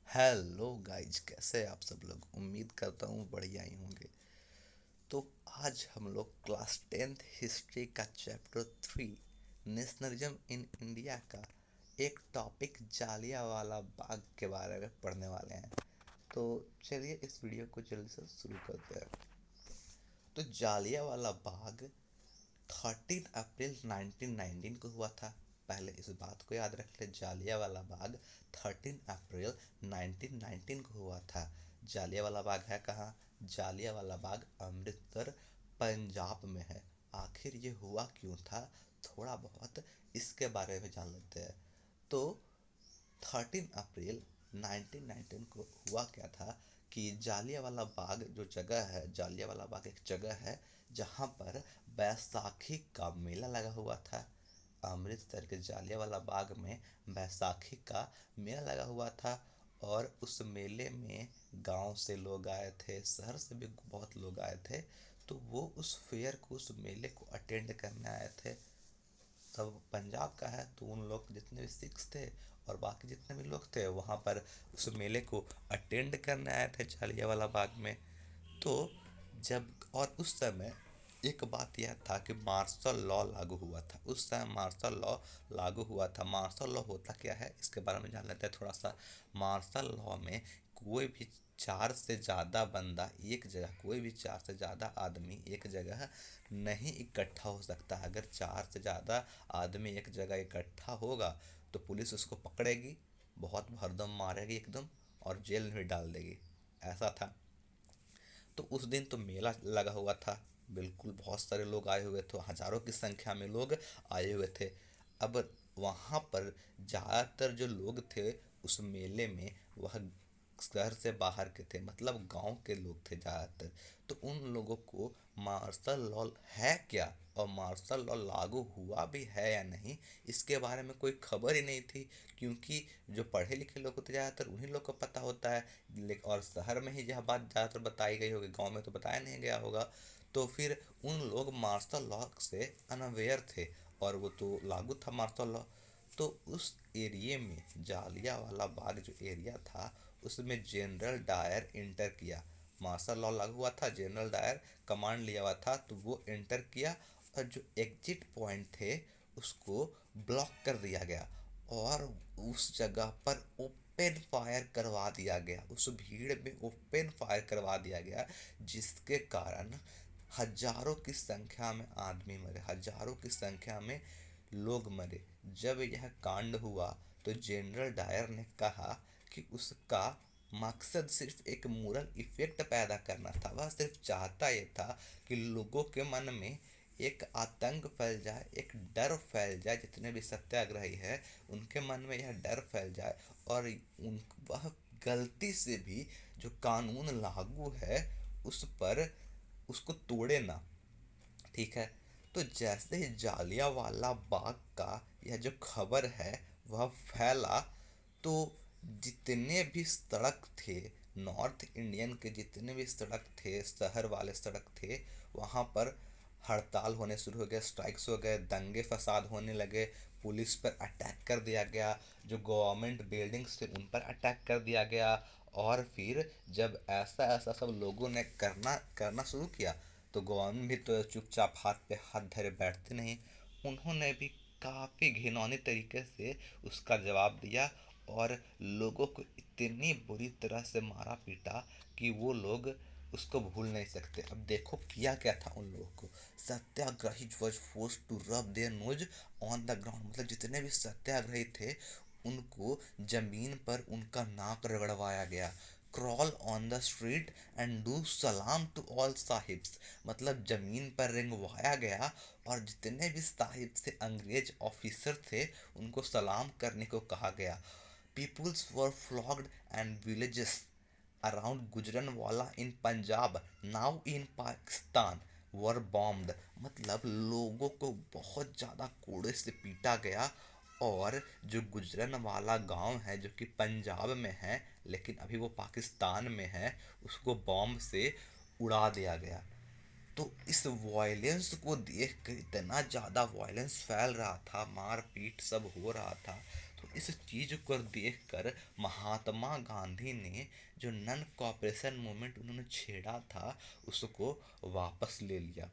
Hello guys, कैसे हैं आप सब लोग। उम्मीद करता हूँ बढ़िया ही होंगे। तो आज हम लोग क्लास 10th हिस्ट्री का चैप्टर 3 नेशनलिज्म इन इंडिया का एक टॉपिक जालियांवाला बाग के बारे में पढ़ने वाले हैं। तो चलिए इस वीडियो को जल्दी से शुरू करते हैं। तो जालियांवाला बाग 13 अप्रैल 1919 को हुआ था। पहले इस बात को याद रख ले, जालियांवाला बाग 13 अप्रैल 1919 को हुआ था। जालियांवाला बाग है कहाँ? जालियांवाला बाग अमृतसर, पंजाब में है। आखिर ये हुआ क्यों था, थोड़ा बहुत इसके बारे में जान लेते हैं। तो 13 अप्रैल 1919 को हुआ क्या था कि जालियांवाला बाग जो जगह है, जालियांवाला बाग एक जगह है जहाँ पर बैसाखी का मेला लगा हुआ था। अमृतसर के जालियांवाला बाग में बैसाखी का मेला लगा हुआ था। और उस मेले में गांव से लोग आए थे, शहर से भी बहुत लोग आए थे। तो वो उस फेयर को, उस मेले को अटेंड करने आए थे। सब पंजाब का है तो उन लोग जितने भी सिख्स थे और बाकी जितने भी लोग थे वहाँ पर उस मेले को अटेंड करने आए थे जालियांवाला बाग में। तो जब, और उस समय एक बात यह था कि मार्शल लॉ लागू हुआ था। उस समय मार्शल लॉ लागू हुआ था। मार्शल लॉ होता क्या है इसके बारे में जान लेते हैं थोड़ा सा। मार्शल लॉ में कोई भी चार से ज़्यादा बंदा एक जगह, कोई भी चार से ज़्यादा आदमी एक जगह नहीं इकट्ठा हो सकता। अगर चार से ज़्यादा आदमी एक जगह इकट्ठा होगा तो पुलिस उसको पकड़ेगी, बहुत भरदम मारेगी एकदम, और जेल में भी डाल देगी। ऐसा था। तो उस दिन तो मेला लगा हुआ था, बिल्कुल बहुत सारे लोग आए हुए थे, हजारों की संख्या में लोग आए हुए थे। अब वहाँ पर ज़्यादातर जो लोग थे उस मेले में, वह शहर से बाहर के थे, मतलब गांव के लोग थे ज़्यादातर। तो उन लोगों को मार्शल लॉ है क्या और मार्शल लॉ लागू हुआ भी है या नहीं, इसके बारे में कोई खबर ही नहीं थी। क्योंकि जो पढ़े लिखे लोग होते ज़्यादातर उन्हीं लोग को पता होता है। और शहर में ही यह बात ज़्यादातर बताई गई होगी, गांव में तो बताया नहीं गया होगा। तो फिर उन लोग मार्शल लॉ से अनअवेयर थे और वो तो लागू था मार्शल लॉ। तो उस एरिए में, जालियांवाला बाग जो एरिया था, उसमें जनरल डायर इंटर किया। मार्शल लॉ लागू हुआ था, जनरल डायर कमांड लिया हुआ था, तो वो एंटर किया और जो एग्जिट पॉइंट थे उसको ब्लॉक कर दिया गया। और उस जगह पर ओपन फायर करवा दिया गया, उस भीड़ में ओपन फायर करवा दिया गया, जिसके कारण हजारों की संख्या में आदमी मरे, हजारों की संख्या में लोग मरे। जब यह कांड हुआ तो जनरल डायर ने कहा कि उसका मकसद सिर्फ एक मोरल इफेक्ट पैदा करना था। वह सिर्फ चाहता ये था कि लोगों के मन में एक आतंक फैल जाए, एक डर फैल जाए। जितने भी सत्याग्रही है उनके मन में यह डर फैल जाए और उन वह गलती से भी जो कानून लागू है उस पर, उसको तोड़े ना। ठीक है। तो जैसे ही जालियांवाला बाग का यह जो खबर है वह फैला, तो जितने भी सड़क थे, नॉर्थ इंडियन के जितने भी सड़क थे, शहर वाले सड़क थे, वहाँ पर हड़ताल होने शुरू हो गए, स्ट्राइक्स हो गए, दंगे फसाद होने लगे। पुलिस पर अटैक कर दिया गया, जो गवर्नमेंट बिल्डिंग्स थे उन पर अटैक कर दिया गया। और फिर जब ऐसा ऐसा सब लोगों ने करना करना शुरू किया तो गवर्नमेंट भी तो चुपचाप हाथ पे हाथ धरे बैठते नहीं। उन्होंने भी काफ़ी घिनौने तरीके से उसका जवाब दिया और लोगों को इतनी बुरी तरह से मारा पीटा कि वो लोग उसको भूल नहीं सकते। अब देखो किया क्या था उन लोगों को। Satyagrahi was force to rub their nose on the ground, मतलब जितने भी सत्याग्रही थे उनको जमीन पर उनका नाक रगड़वाया गया। Crawl on the street and do सलाम टू ऑल साहिब्स, मतलब जमीन पर रेंगवाया गया और जितने भी साहिब से अंग्रेज ऑफिसर थे उनको सलाम करने को कहा गया। Peoples were flogged and villages around Gujranwala in Punjab now in Pakistan were bombed, मतलब लोगों को बहुत ज़्यादा कोड़े से पीटा गया। और जो गुजरनवाला गांव है जो कि पंजाब में है लेकिन अभी वो पाकिस्तान में है, उसको बॉम्ब से उड़ा दिया गया। तो इस वायलेंस को देख कर, इतना ज़्यादा वायलेंस फैल रहा था, मार पीट सब हो रहा था, तो इस चीज़ को देखकर महात्मा गांधी ने जो नन कॉपरेशन मूवमेंट उन्होंने छेड़ा था उसको वापस ले लिया।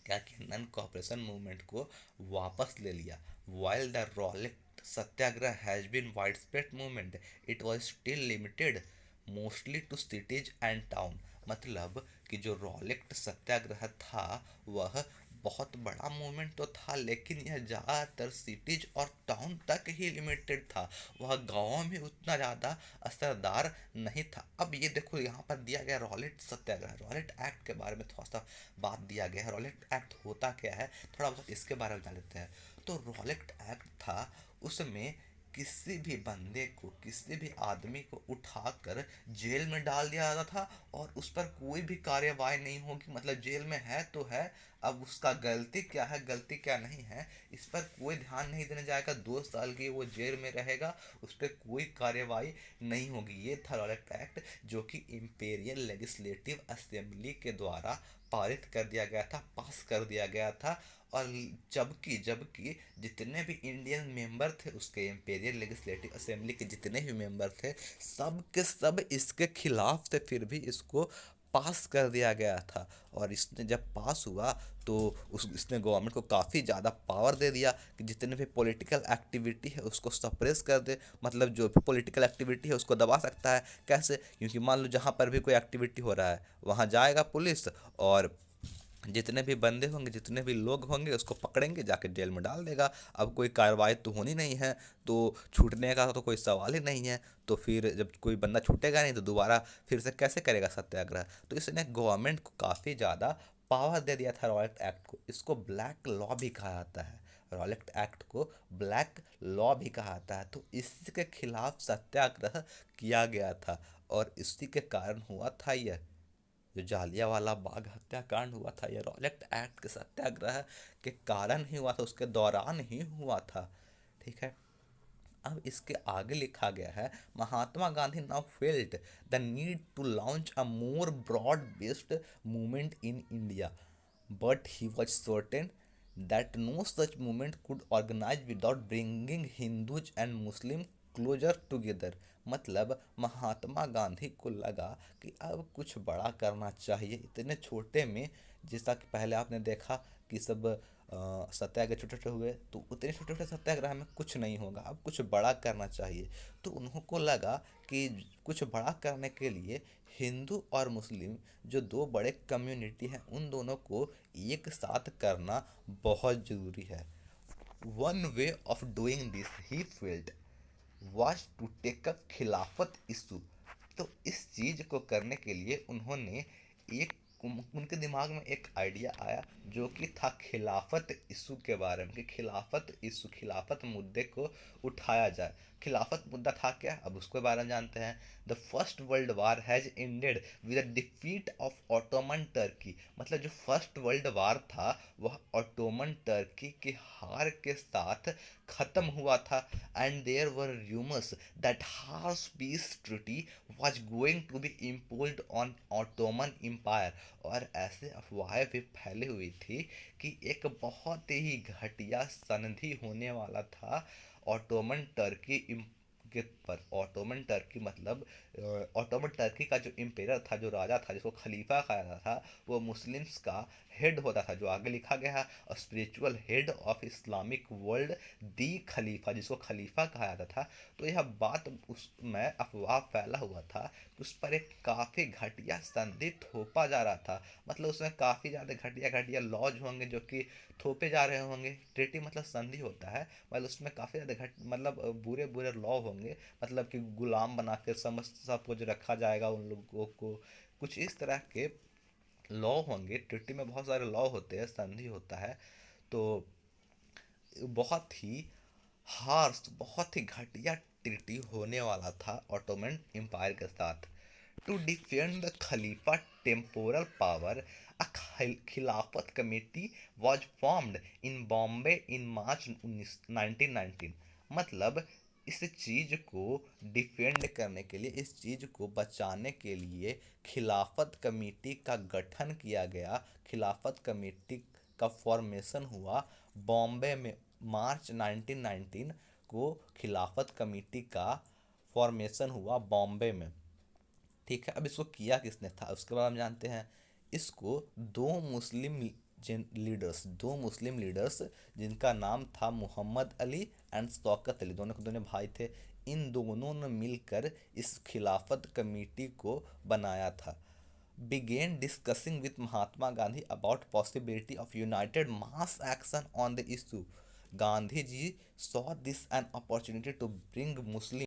क्या कि नन कॉपरेशन मूवमेंट को वापस ले लिया। While the Rowlatt Satyagraha has been wide spread movement, it was still limited mostly to cities and town. मतलब कि जो रॉलेट सत्याग्रह था वह बहुत बड़ा मूवमेंट तो था, लेकिन यह ज़्यादातर सिटीज और टाउन तक ही लिमिटेड था। वह गाँव में उतना ज़्यादा असरदार नहीं था। अब ये देखो यहाँ पर दिया गया रॉलेट सत्याग्रह, रॉलेट एक्ट के बारे में थोड़ा सा बात दिया गया है। रॉलेट एक्ट होता क्या है, थोड़ा बहुत इसके बारे में जान लेते हैं। तो रॉलेट एक्ट था, उसमें किसी भी बंदे को, किसी भी आदमी को उठाकर जेल में डाल दिया जाता था और उस पर कोई भी कार्यवाही नहीं होगी। मतलब जेल में है तो है, अब उसका गलती क्या है गलती क्या नहीं है इस पर कोई ध्यान नहीं देने जाएगा। 2 साल की वो जेल में रहेगा, उस पर कोई कार्यवाही नहीं होगी। ये था रॉलेट एक्ट, जो कि इम्पेरियल लेजिस्लेटिव असेंबली के द्वारा पारित कर दिया गया था, पास कर दिया गया था। और जबकि जबकि जितने भी इंडियन मेंबर थे उसके इम्पेरियल लेजिस्लेटिव असेंबली के जितने भी मेंबर थे, सब के सब इसके खिलाफ थे, फिर भी इसको पास कर दिया गया था। और इसने जब पास हुआ तो उस इसने गवर्नमेंट को काफ़ी ज़्यादा पावर दे दिया कि जितने भी पॉलिटिकल एक्टिविटी है उसको सप्रेस कर दे। मतलब जो भी पॉलिटिकल एक्टिविटी है उसको दबा सकता है। कैसे? क्योंकि मान लो जहाँ पर भी कोई एक्टिविटी हो रहा है वहाँ जाएगा पुलिस, और जितने भी बंदे होंगे, जितने भी लोग होंगे उसको पकड़ेंगे, जाके जेल में डाल देगा। अब कोई कार्रवाई तो होनी नहीं है, तो छूटने का तो कोई सवाल ही नहीं है। तो फिर जब कोई बंदा छूटेगा नहीं तो दोबारा फिर से कैसे करेगा सत्याग्रह। तो इसने गवर्नमेंट को काफ़ी ज़्यादा पावर दे दिया था रॉलेट एक्ट को। इसको ब्लैक लॉ भी कहा जाता है, रॉलेट एक्ट को ब्लैक लॉ भी कहा जाता है। तो इसके खिलाफ सत्याग्रह किया गया था और इसी के कारण हुआ था यह जो जालियांवाला बाग हत्याकांड हुआ था। ये रॉलेट एक्ट के सत्याग्रह के कारण ही हुआ था, उसके दौरान ही हुआ था। ठीक है। अब इसके आगे लिखा गया है, Mahatma Gandhi now felt the need to launch a more broad based movement in India, but he was certain that no such movement could organize without bringing Hindus and Muslim closer together। मतलब महात्मा गांधी को लगा कि अब कुछ बड़ा करना चाहिए इतने छोटे में। जैसा कि पहले आपने देखा कि सब सत्याग्रह छोटे छोटे हुए, तो उतने छोटे छोटे सत्याग्रह में कुछ नहीं होगा, अब कुछ बड़ा करना चाहिए। तो उनको लगा कि कुछ बड़ा करने के लिए हिंदू और मुस्लिम जो दो बड़े कम्युनिटी हैं उन दोनों को एक साथ करना बहुत ज़रूरी है। One way of doing this he felt was to take up Khilafat issue. तो इस चीज़ को करने के लिए उन्होंने एक उनके दिमाग में एक आइडिया आया जो कि था खिलाफत इशू के बारे में, कि खिलाफत इशू, खिलाफत मुद्दे को उठाया जाए। खिलाफत मुद्दा था क्या, अब उसके बारे में जानते हैं। The first world war has ended with the defeat of Ottoman Turkey. मतलब जो फर्स्ट वर्ल्ड वार था वह ऑटोमन टर्की की हार के साथ खत्म हुआ था। And there were rumours that harsh peace treaty was going to be imposed on Ottoman Empire. और ऐसे अफवाहें भी फैली हुई थी कि एक बहुत ही घटिया संधि होने वाला था ऑटोमन टर्की के पर। ऑटोमन टर्की मतलब ऑटोमन टर्की का जो इम्पेरर था, जो राजा था, जिसको खलीफा कहा जाता था, वो मुस्लिम्स का हेड होता था, जो आगे लिखा गया है spiritual head of Islamic world, the खलीफा, जिसको खलीफा कहा जाता था। तो यह बात उसमें अफवाह फैला हुआ था कि उस पर एक काफ़ी घटिया संधि थोपा जा रहा था। मतलब उसमें काफ़ी ज़्यादा घटिया घटिया लॉज होंगे जो कि थोपे जा रहे होंगे। ट्रीटी मतलब संधि होता है, मतलब उसमें काफ़ी ज़्यादा मतलब बुरे बुरे लॉ होंगे। मतलब कि गुलाम बना के समस्त सब कुछ रखा जाएगा उन लोगों को, कुछ इस तरह के लॉ होंगे। ट्रिटी में बहुत सारे लॉ होते हैं, संधि होता है। तो बहुत ही हार्श, बहुत ही घटिया ट्रिटी होने वाला था ऑटोमन एम्पायर के साथ। टू डिफेंड द खलीफा temporal power, a Khilafat committee was formed in Bombay in March 1919। मतलब इस चीज़ को डिफेंड करने के लिए, इस चीज़ को बचाने के लिए खिलाफत कमेटी का गठन किया गया। खिलाफत कमेटी का फॉर्मेशन हुआ बॉम्बे में मार्च 1919 इसको खिलाफत कमेटी का फॉर्मेशन हुआ बॉम्बे में। ठीक है, अब इसको किया किसने था उसके बाद हम जानते हैं। इसको दो मुस्लिम लीडर्स जिनका नाम था मोहम्मद अली एंड शौकत अली, दोनों के दोनों भाई थे, इन दोनों ने मिलकर इस खिलाफत कमेटी को बनाया था। began discussing with Mahatma Gandhi about possibility of united mass action on the issue. Gandhi ji saw this an opportunity to bring Muslim